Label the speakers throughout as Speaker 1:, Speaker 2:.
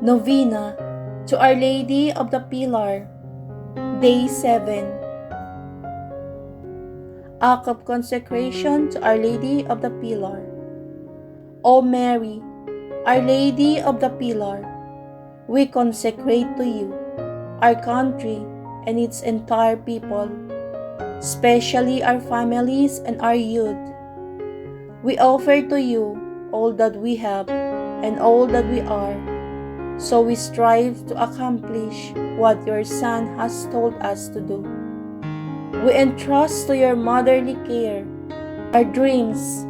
Speaker 1: Novena to Our Lady of the Pillar, Day 7. Act of Consecration to Our Lady of the Pillar. O Mary, Our Lady of the Pillar, we consecrate to you our country and its entire people, especially our families and our youth. We offer to you all that we have and all that we are, so we strive to accomplish what your Son has told us to do. We entrust to your motherly care our dreams,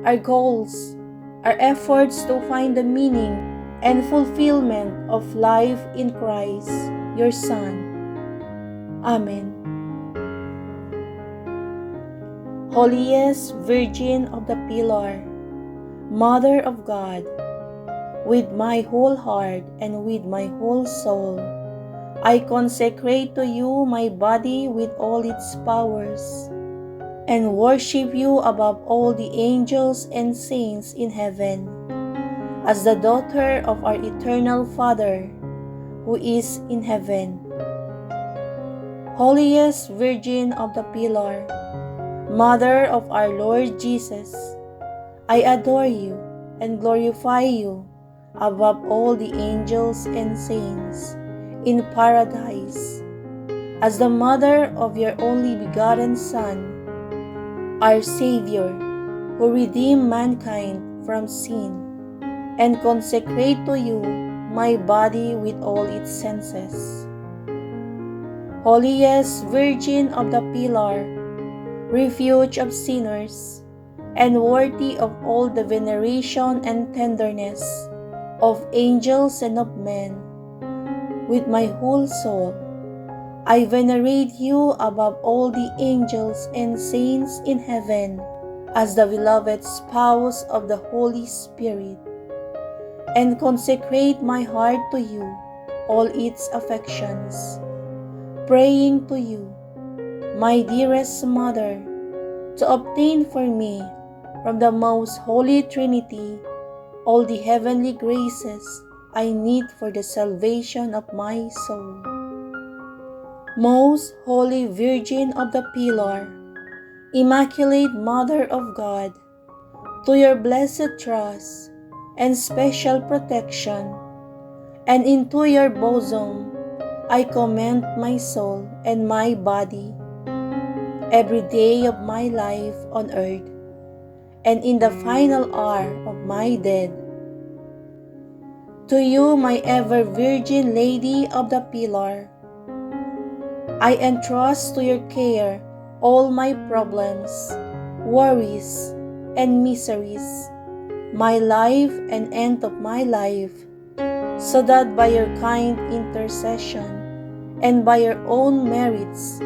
Speaker 1: our goals, our efforts to find the meaning and fulfillment of life in Christ, your Son. Amen. Holiest Virgin of the Pillar, Mother of God, with my whole heart and with my whole soul, I consecrate to you my body with all its powers, and worship you above all the angels and saints in heaven, as the daughter of our eternal Father, who is in heaven. Holiest Virgin of the Pillar, Mother of our Lord Jesus, I adore you and glorify you above all the angels and saints in paradise, as the mother of your only begotten Son, our Savior, who redeemed mankind from sin, and consecrate to you my body with all its senses. Holiest Virgin of the Pillar, refuge of sinners, and worthy of all the veneration and tenderness of angels and of men, with my whole soul, I venerate you above all the angels and saints in heaven, as the beloved spouse of the Holy Spirit, and consecrate my heart to you, all its affections, praying to you, my dearest Mother, to obtain for me from the most Holy Trinity all the heavenly graces I need for the salvation of my soul. Most Holy Virgin of the Pillar, Immaculate Mother of God, to your blessed trust and special protection, and into your bosom I commend my soul and my body, every day of my life on earth, and in the final hour of my death. To you, my ever Virgin Lady of the Pillar, I entrust to your care all my problems, worries, and miseries, my life and end of my life, so that by your kind intercession and by your own merits,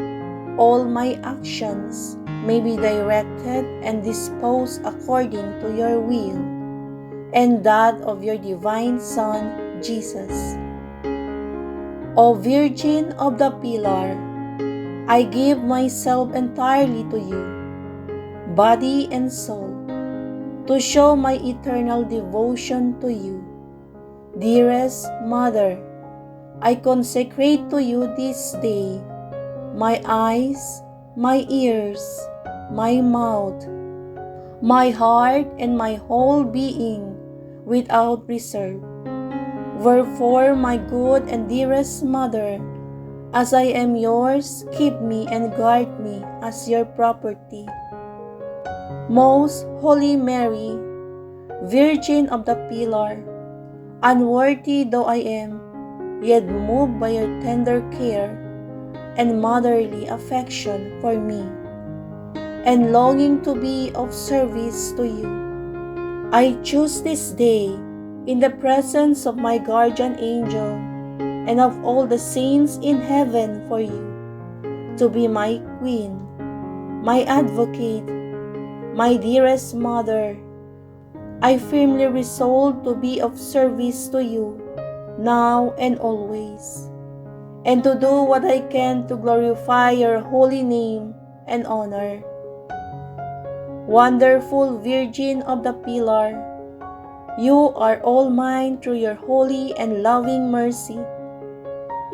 Speaker 1: all my actions may be directed and disposed according to your will and that of your divine Son, Jesus. O Virgin of the Pillar, I give myself entirely to you, body and soul, to show my eternal devotion to you. Dearest Mother, I consecrate to you this day my eyes, my ears, my mouth, my heart, and my whole being without reserve. Wherefore, my good and dearest Mother, as I am yours, keep me and guard me as your property. Most Holy Mary, Virgin of the Pillar, unworthy though I am, yet moved by your tender care and motherly affection for me, and longing to be of service to you, I choose this day, in the presence of my guardian angel and of all the saints in heaven for you, to be my Queen, my Advocate, my dearest Mother. I firmly resolve to be of service to you, now and always, and to do what I can to glorify your holy name and honor. Wonderful Virgin of the Pillar, You are all mine through your holy and loving mercy.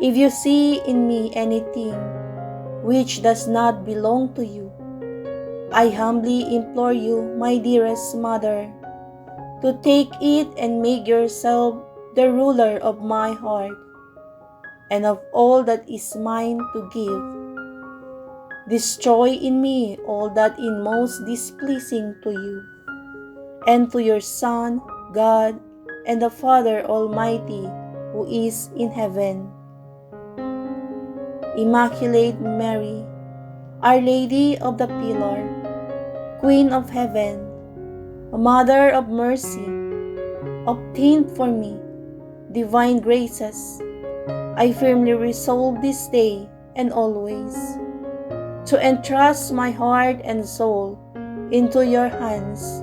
Speaker 1: If you see in me anything which does not belong to you, I humbly implore you, my dearest mother, to take it and make yourself the ruler of my heart and of all that is mine to give. Destroy in me all that is most displeasing to you, and to your Son, God, and the Father Almighty, who is in heaven. Immaculate Mary, Our Lady of the Pillar, Queen of Heaven, Mother of Mercy, obtain for me divine graces. I firmly resolve this day and always to entrust my heart and soul into your hands,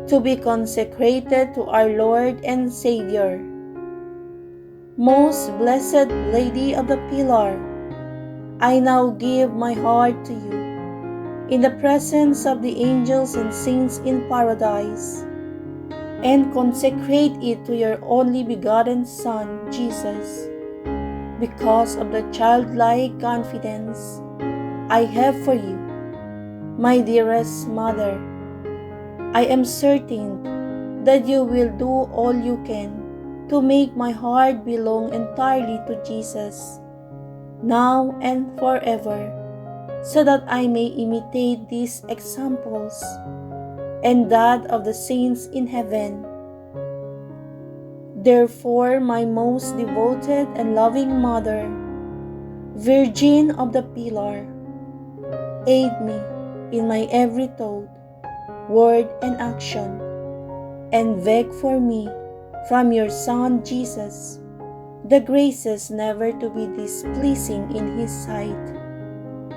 Speaker 1: to be consecrated to our Lord and Savior. Most Blessed Lady of the Pillar, I now give my heart to you, in the presence of the angels and saints in paradise, and consecrate it to your only begotten Son, Jesus, because of the childlike confidence I have for you, my dearest Mother. I am certain that you will do all you can to make my heart belong entirely to Jesus, now and forever, so that I may imitate these examples and that of the saints in heaven. Therefore, my most devoted and loving Mother, Virgin of the Pillar, aid me in my every thought, word, and action, and beg for me from your Son Jesus the graces never to be displeasing in his sight.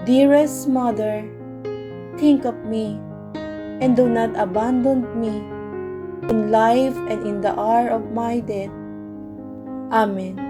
Speaker 1: Dearest Mother, think of me and do not abandon me in life and in the hour of my death. Amen.